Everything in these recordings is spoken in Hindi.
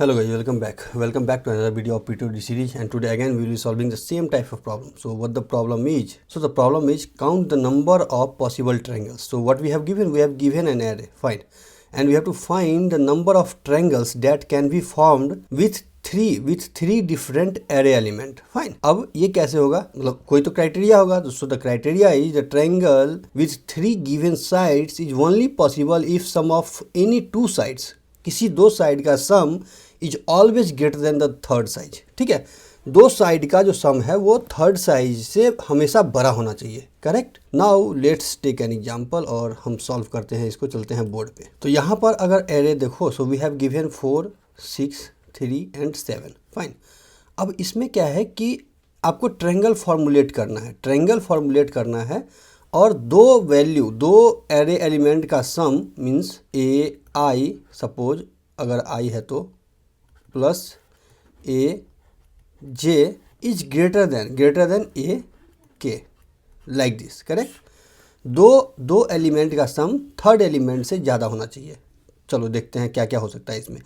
Hello guys, welcome back. Welcome back to another video of P2D series, and today again we will be solving the same type of problem. So what the problem is? So the problem is count the number of possible triangles. So what we have given an array, fine. And we have to find the number of triangles that can be formed with three different array element. Fine. अब ये कैसे होगा? मतलब कोई तो क्राइटेरिया होगा. So the criteria is the triangle with three given sides is only possible if sum of any two sides, किसी दो साइड का सम is always greater than the third size. ठीक है, दो साइड का जो सम है वो थर्ड साइज से हमेशा बड़ा होना चाहिए. Correct. Now let's take an example और हम सॉल्व करते हैं इसको. चलते हैं बोर्ड पे. तो यहाँ पर अगर एरे देखो, so we have given 4, 6, 3 and 7. Fine. अब इसमें क्या है कि आपको ट्रायंगल फॉर्मुलेट करना है. ट्रायंगल फॉर्मुलेट करना है और दो एरे एलिमेंट का सम मीन्स ए आई, सपोज अगर आई है तो plus A J is greater than A K, like this. Correct. दो एलिमेंट का सम थर्ड एलिमेंट से ज़्यादा होना चाहिए. चलो देखते हैं क्या क्या हो सकता है इसमें.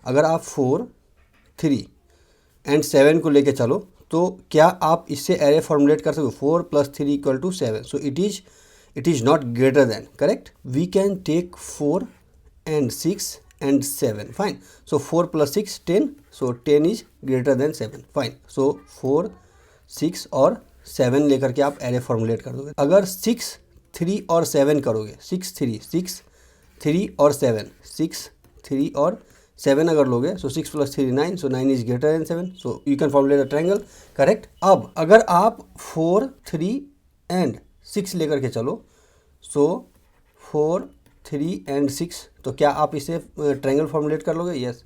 अगर आप 4, 3 एंड 7 को लेके चलो तो क्या आप इससे एरे फॉर्मुलेट कर सकते हो? 4 + 3 = 7. So it is not greater than. Correct. We can take 4 and 6 and 7. Fine. So 4 + 6 10. So 10 is greater than 7. Fine. So 4, 6 और 7 लेकर के आप एरे फॉर्मुलेट कर दोगे. अगर 6, 3 और 7 करोगे, 6, 3 और 7, 6, 3 और 7 अगर लोगे, सो 6 + 3 9. सो 9 is greater then 7. So you can formulate a triangle. Correct. अब अगर आप 4, 3 एंड 6 लेकर के चलो, सो 4, 3 एंड 6, तो क्या आप इसे ट्रायंगल फॉर्मुलेट कर लोगे? Yes.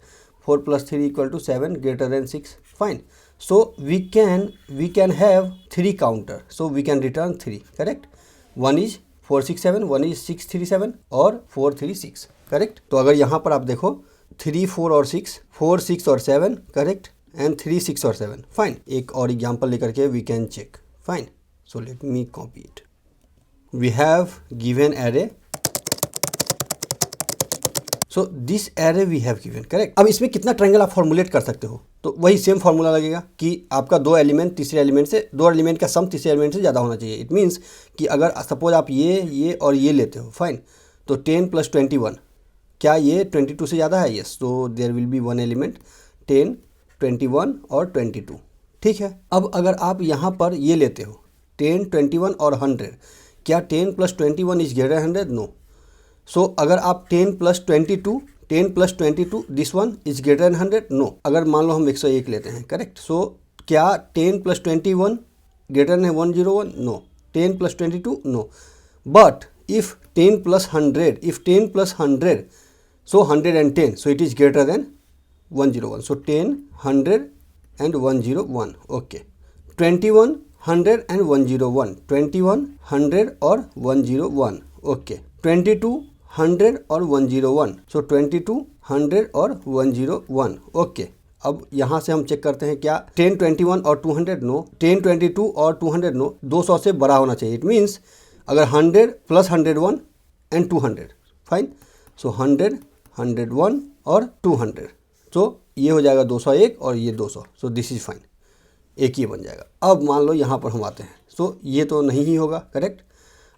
4 + 3 = 7 greater than 6. Fine. So we can have 3 counter. So we can return 3. Correct. 1 is 4 6 7, 1 is 6 3 7 और 4 3 6. करेक्ट. तो अगर यहाँ पर आप देखो 3 4 और 6, 4 6 और 7. करेक्ट. एंड 3 6 और 7. फाइन. एक और एग्जाम्पल लेकर के we can check. Fine. So let me copy it. We have given array. So this array we have given. Correct. अब इसमें कितना ट्रायंगल आप फॉर्मुलेट कर सकते हो? तो वही सेम फार्मूला लगेगा कि आपका दो एलिमेंट का सम तीसरे एलिमेंट से ज़्यादा होना चाहिए. इट मीन्स कि अगर सपोज आप ये और ये लेते हो, फाइन, तो 10 + 21, क्या ये 22 से ज़्यादा है? यस. तो there will be one element 10, 21 और 22. ठीक है. अब अगर आप यहाँ पर ये लेते हो 10, 21 और 100, क्या 10 + 21 is greater than 100? No. So अगर आप 10 + 22 this one is greater than 100? No. अगर मान लो हम 101 लेते हैं. करेक्ट. सो क्या 10 + 21 greater than 101? No. 10 + 22? No. But if 10 + 100, so 110, so it is greater than 101. So 10, 100 and 101. Okay. 21, 100 and 101. 21, 100 और 101. ओके. 22, 100 और 101. सो 22, 100 और 101. ओके. अब यहाँ से हम चेक करते हैं क्या 10, 21 और 200? नो. 10, 22 और 200? नो. 200 से बड़ा होना चाहिए. इट मीन्स अगर 100 + 101 एंड 200. फाइन. सो 100, 101 और 200. सो ये हो जाएगा 201 और ये 200. So this is fine. एक ही बन जाएगा. अब मान लो यहाँ पर हम आते हैं. सो ये तो नहीं ही होगा. करेक्ट.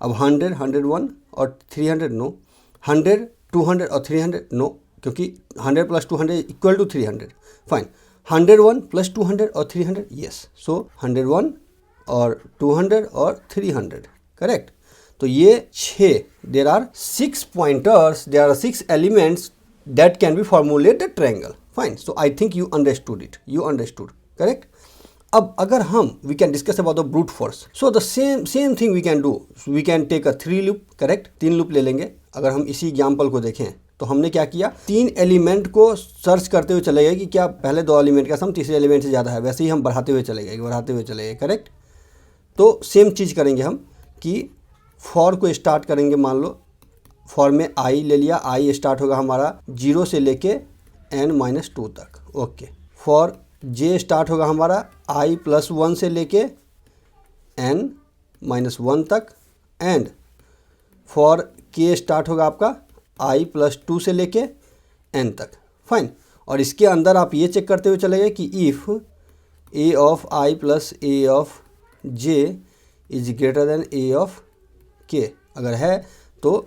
अब 100, 101 और 300? नो. 100, 200 और 300? नो, क्योंकि 100 + 200 = 300. फाइन. 101 + 200 और 300? यस. सो 101 और 200 और 300. करेक्ट. तो ये 6, there are 6 pointers, there are 6 elements that can be formulate the triangle. Fine. So I think you understood it. Correct. अब अगर हम we can discuss about the brute force. So the same thing we can do. We can take a 3 loop. Correct. 3 loop ले लेंगे. अगर हम इसी एग्जाम्पल को देखें तो हमने क्या किया, 3 एलिमेंट को सर्च करते हुए चले गए कि क्या पहले 2 एलिमेंट का सम तीसरे एलिमेंट से ज़्यादा है. वैसे ही हम बढ़ाते हुए चले गए. करेक्ट. तो सेम चीज़ करेंगे हम कि फॉर को स्टार्ट करेंगे. मान लो फॉर में आई ले लिया. आई स्टार्ट होगा हमारा 0 से लेके n-2 तक. ओके. फॉर जे स्टार्ट होगा हमारा i + 1 से लेके n-1 तक. एंड फॉर के स्टार्ट होगा आपका i + 2 से लेके n तक. फाइन. और इसके अंदर आप ये चेक करते हुए चले गए कि if a of i plus a of j is greater then a of k, अगर है तो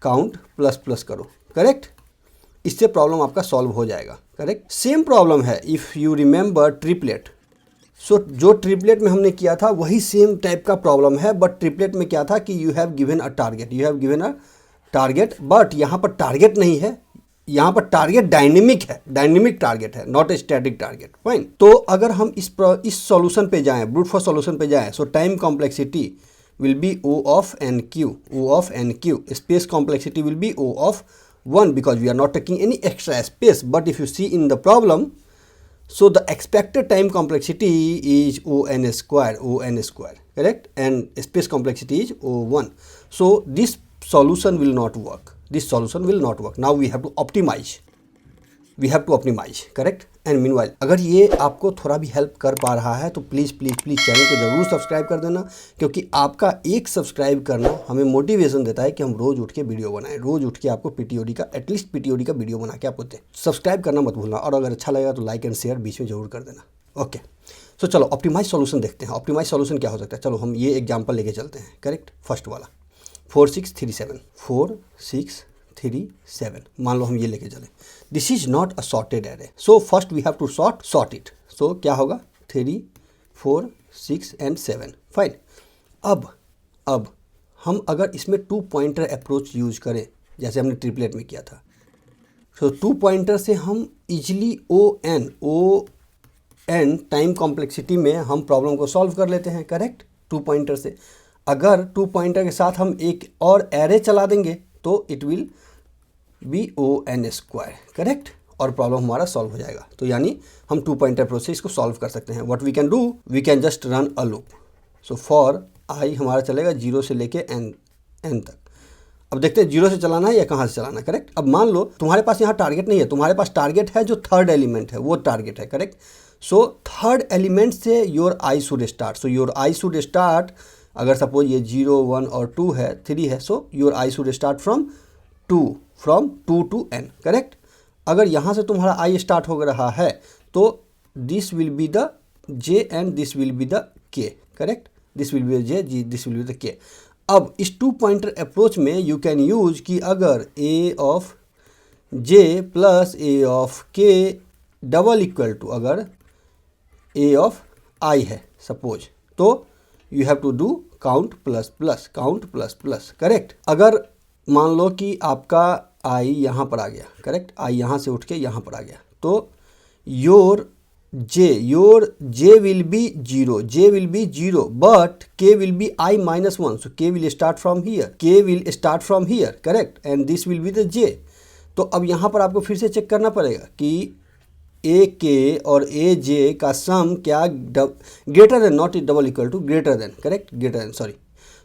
काउंट प्लस प्लस करो, करेक्ट। इससे प्रॉब्लम आपका सॉल्व हो जाएगा, करेक्ट। सेम प्रॉब्लम है इफ़ यू रिमेंबर ट्रिपलेट। सो जो ट्रिपलेट में हमने किया था वही सेम टाइप का प्रॉब्लम है, बट ट्रिपलेट में क्या था कि you have given a target, but यहाँ पर टारगेट नहीं है, यहाँ पर टारगेट डायनेमिक है, डायनेमिक टारगेट है, not a static target, fine. तो अगर हम इस सॉल्यूशन पे जाएं, ब्रूट फोर्स सॉल्यूशन पे जाएं, सो time complexity will be O of NQ, O of NQ. Space complexity will be O of 1 because we are not taking any extra space. But if you see in the problem, so the expected time complexity is ON square, correct? And space complexity is O1. So this solution will not work. Now we have to optimize. Correct. And meanwhile अगर ये आपको थोड़ा भी हेल्प कर पा रहा है तो प्लीज़ चैनल को ज़रूर सब्सक्राइब कर देना, क्योंकि आपका एक सब्सक्राइब करना हमें मोटिवेशन देता है कि हम रोज़ उठ के वीडियो बनाएं, रोज़ उठ के आपको पीटीओडी का एटलीस्ट पीटीओडी का वीडियो बना के आपको दें। सब्सक्राइब करना मत भूलना, और अगर अच्छा लगेगा तो लाइक एंड शेयर बीच में ज़रूर कर देना। ओके, सो चलो ऑप्टिमाइज सॉल्यूशन देखते हैं। ऑप्टिमाइज सॉल्यूशन क्या हो सकता है, चलो हम ये एग्जाम्पल लेके चलते हैं, करेक्ट। फर्स्ट वाला 4 6 3 7 मान लो हम ये लेके चले। This is not a sorted array, so first we have to sort it. So क्या होगा 3 4 6 एंड 7, फाइन। अब हम अगर इसमें 2 पॉइंटर अप्रोच यूज करें जैसे हमने ट्रिपलेट में किया था, सो 2 पॉइंटर से हम easily O N time complexity में हम प्रॉब्लम को सॉल्व कर लेते हैं, करेक्ट। 2 पॉइंटर से अगर 2 पॉइंटर के साथ हम एक और एरे चला देंगे तो it will be ON square, correct, और प्रॉब्लम हमारा सॉल्व हो जाएगा। तो यानी हम 2 पॉइंटर अप्रोच से इसको सॉल्व कर सकते हैं। What we can do, we can just run a loop. So for i हमारा चलेगा 0 से लेके n तक। अब देखते हैं 0 से चलाना है या कहाँ से चलाना है, करेक्ट। अब मान लो तुम्हारे पास यहाँ टारगेट नहीं है, तुम्हारे पास टारगेट है जो थर्ड एलिमेंट है, वो टारगेट है, करेक्ट। सो थर्ड एलिमेंट से your I should start. So your I should start, अगर सपोज ये 0 1 और 2 है, 3 है, so your I should start from 2 to n, correct. अगर यहाँ से तुम्हारा आई स्टार्ट हो रहा है तो this will be the j and this will be the k, correct. This will be the j, this will be the k। अब इस 2 पॉइंटर अप्रोच में यू कैन यूज कि अगर a of j plus a of k double equal to अगर a ऑफ i है सपोज, तो you have to do count plus plus, correct. अगर मान लो कि आपका आई यहाँ पर आ गया, करेक्ट, आई यहाँ से उठ के यहाँ पर आ गया, तो your J will be zero but K will be I -1, so K will start from here, correct, and this will be the J. तो अब यहाँ पर आपको फिर से चेक करना पड़ेगा कि ए के और ए जे का सम क्या greater than, not double equal to, greater than, correct, greater than, sorry.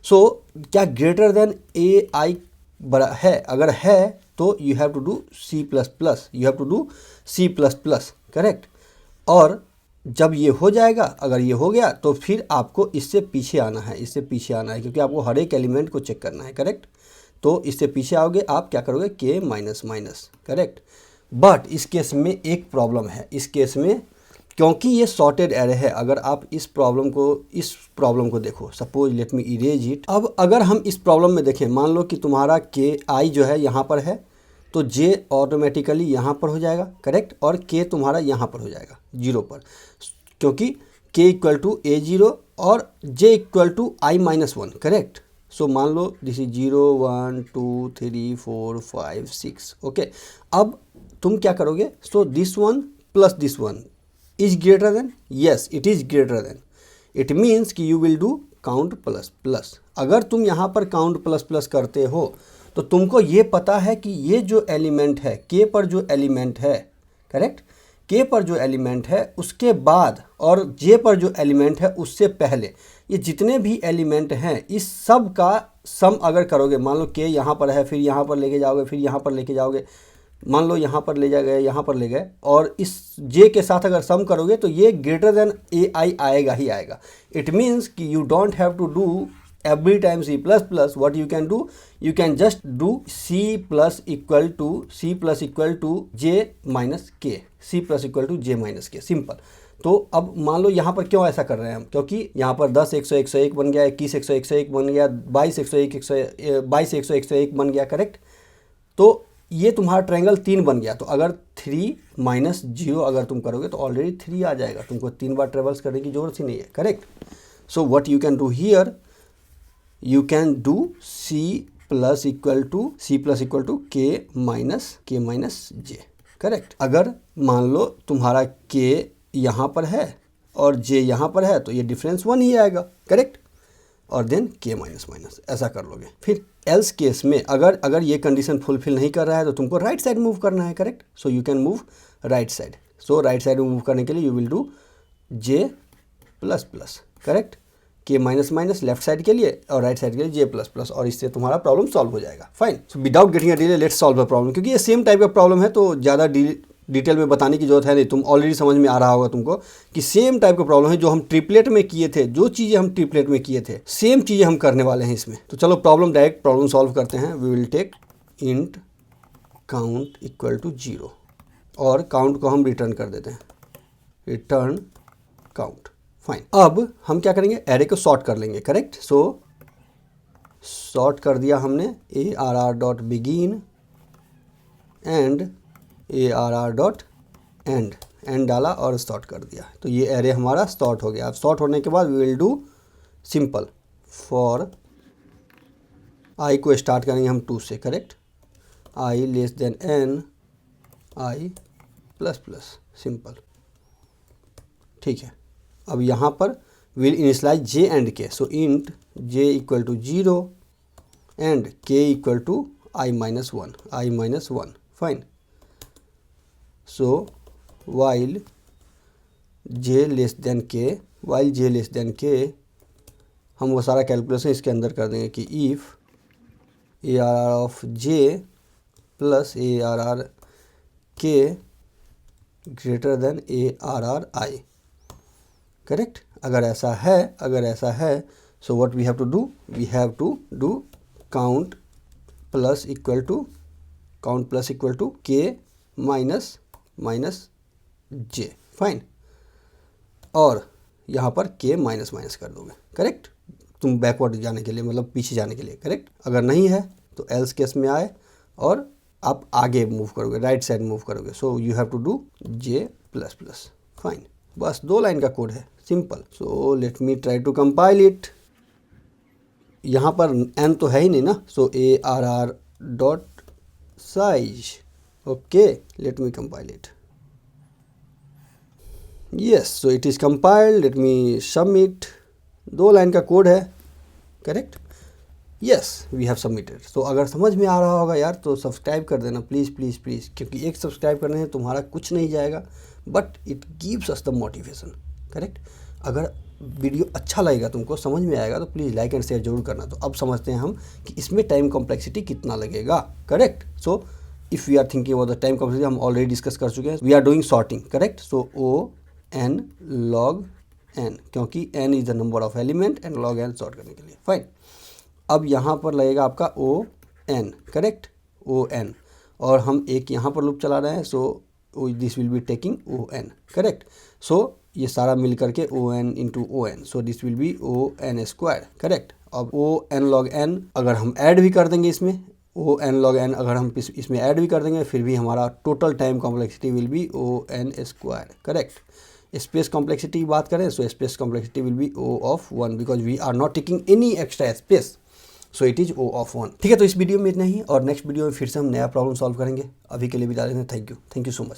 So क्या ग्रेटर देन ए आई बड़ा है, अगर है तो you have to do C++, correct. और जब ये हो जाएगा, अगर ये हो गया तो फिर आपको इससे पीछे आना है, क्योंकि आपको हर एक एलिमेंट को चेक करना है, करेक्ट। तो इससे पीछे आओगे आप क्या करोगे k माइनस, करेक्ट। बट इस केस में एक प्रॉब्लम है, इस केस में क्योंकि ये सॉर्टेड एरे है, अगर आप इस प्रॉब्लम को देखो, suppose let me erase it. अब अगर हम इस प्रॉब्लम में देखें, मान लो कि तुम्हारा के आई जो है यहाँ पर है, तो जे ऑटोमेटिकली यहाँ पर हो जाएगा, करेक्ट, और के तुम्हारा यहाँ पर हो जाएगा 0 पर, क्योंकि के इक्वल टू A0 और J equal to I-1, correct. सो मान लो दिस इज 0 1 2 3 4 5 6, ओके। अब तुम क्या करोगे, so this one plus this one is greater than, yes it is greater than, it means कि you will do count plus plus. अगर तुम यहाँ पर काउंट प्लस प्लस करते हो तो तुमको ये पता है कि ये जो एलिमेंट है के पर जो एलिमेंट है, करेक्ट, के पर जो एलिमेंट है उसके बाद और जे पर जो एलिमेंट है उससे पहले ये जितने भी एलिमेंट हैं इस सब का सम अगर करोगे, मान लो के यहाँ पर है, फिर यहाँ पर लेके जाओगे, फिर यहाँ पर लेके जाओगे, मान लो यहाँ पर ले गए, यहाँ पर ले गए, और इस जे के साथ अगर सम करोगे तो ये ग्रेटर देन ए आई आएगा ही आएगा। इट मीन्स कि you don't have to do every time c plus plus, what you can do, you can just do c plus equal to j minus k, c plus equal to j minus k, simple. तो अब मान लो यहाँ पर क्यों ऐसा कर रहे हैं हम, क्योंकि यहाँ पर 10 100 101 बन गया, 21 100 101 बन गया, 22 100 101 बन गया, करेक्ट। तो ये तुम्हारा ट्रायंगल 3 बन गया। तो अगर 3 माइनस 0 अगर तुम करोगे तो ऑलरेडी 3 आ जाएगा, तुमको 3 बार ट्रेवल्स करने की जरूरत ही नहीं है, correct. So what you can do here, you can do c plus equal to k minus j, correct. अगर मान लो तुम्हारा k यहाँ पर है और j यहाँ पर है तो ये डिफरेंस 1 ही आएगा, करेक्ट। और देन k माइनस माइनस ऐसा कर लोगे। फिर एल्स केस में अगर ये कंडीशन फुलफिल नहीं कर रहा है तो तुमको राइट साइड मूव करना है, correct. So you can move right side. So right side में मूव करने के लिए you will do j plus plus, correct. k minus minus left side के लिए और राइट साइड के लिए j प्लस प्लस, और इससे तुम्हारा प्रॉब्लम सॉल्व हो जाएगा, fine. So without getting a delay let's solve the problem, क्योंकि ये सेम टाइप का प्रॉब्लम है तो ज़्यादा डिटेल में बताने की जरूरत है नहीं, तुम ऑलरेडी समझ में आ रहा होगा तुमको कि सेम टाइप का प्रॉब्लम है जो हम ट्रिपलेट में किए थे, जो चीज़ें हम ट्रिपलेट में किए थे सेम चीज़ें हम करने वाले हैं इसमें। तो चलो डायरेक्ट प्रॉब्लम सॉल्व करते हैं। We will take int count equal to 0 और काउंट को हम रिटर्न कर देते हैं, रिटर्न काउंट, फाइन। अब हम क्या करेंगे, एरे को सॉर्ट कर लेंगे, करेक्ट। सो सॉर्ट कर दिया हमने arr.begin एंड arr.end, एंड डाला और सॉर्ट कर दिया, तो ये एरे हमारा सॉर्ट हो गया। अब सॉर्ट होने के बाद we will do simple for i को स्टार्ट करेंगे हम 2 से, correct. i less than n i plus plus, simple, ठीक है। अब यहाँ पर will initialize j and k, so int j equal to 0 and k equal to i minus 1, fine. So while j less than k, हम वो सारा कैलकुलेशन इसके अंदर कर देंगे कि if arr of j plus arr k greater than arr i, correct. अगर ऐसा है so what we have to do count plus equal to k minus j, fine. और यहाँ पर k माइनस माइनस कर दोगे, करेक्ट, तुम बैकवर्ड जाने के लिए, मतलब पीछे जाने के लिए, करेक्ट। अगर नहीं है तो एल्स केस में आए और आप आगे मूव करोगे, राइट साइड मूव करोगे। So you have to do j plus plus, fine. बस 2 लाइन का कोड है, simple. So let me try to compile it. यहाँ पर n तो है ही नहीं ना, so arr.size, okay, let me compile it. Yes, so it is compiled, let me submit. 2 line का कोड है, correct. Yes, we have submitted. तो अगर समझ में आ रहा होगा यार तो सब्सक्राइब कर देना प्लीज़ प्लीज़ प्लीज़, क्योंकि एक सब्सक्राइब करने से तुम्हारा कुछ नहीं जाएगा, but it gives us the motivation, correct. अगर वीडियो अच्छा लगेगा, तुमको समझ में आएगा, तो प्लीज़ लाइक एंड शेयर जरूर करना। तो अब समझते हैं हम कि इसमें टाइम कॉम्प्लेक्सिटी कितना लगेगा, correct. So if we are thinking about the time complexity, हम ऑलरेडी डिस्कस कर चुके हैं। We are doing sorting, correct. So O(n) log n, क्योंकि n is the number of element and log n sort करने के लिए, फाइन। अब यहाँ पर लगेगा आपका O(n), करेक्ट, O(n), और हम एक यहाँ पर लूप चला रहे हैं, so this will be taking O(n), correct. सो ये सारा मिल करके O(n) into O(n), so this will be O(n square), correct. अब O(n log n) अगर हम ऐड भी कर देंगे इसमें, O(n log n) अगर हम इसमें ऐड भी कर देंगे, फिर भी हमारा total time complexity will be O(n square), correct. Space complexity की बात करें, so space complexity will be O of 1, because we are not taking any extra space, so it is O of 1, ठीक है। तो इस वीडियो में इतना ही, और नेक्स्ट वीडियो में फिर से हम नया प्रॉब्लम सॉल्व करेंगे। अभी के लिए विदा लेते हैं, थैंक यू सो मच।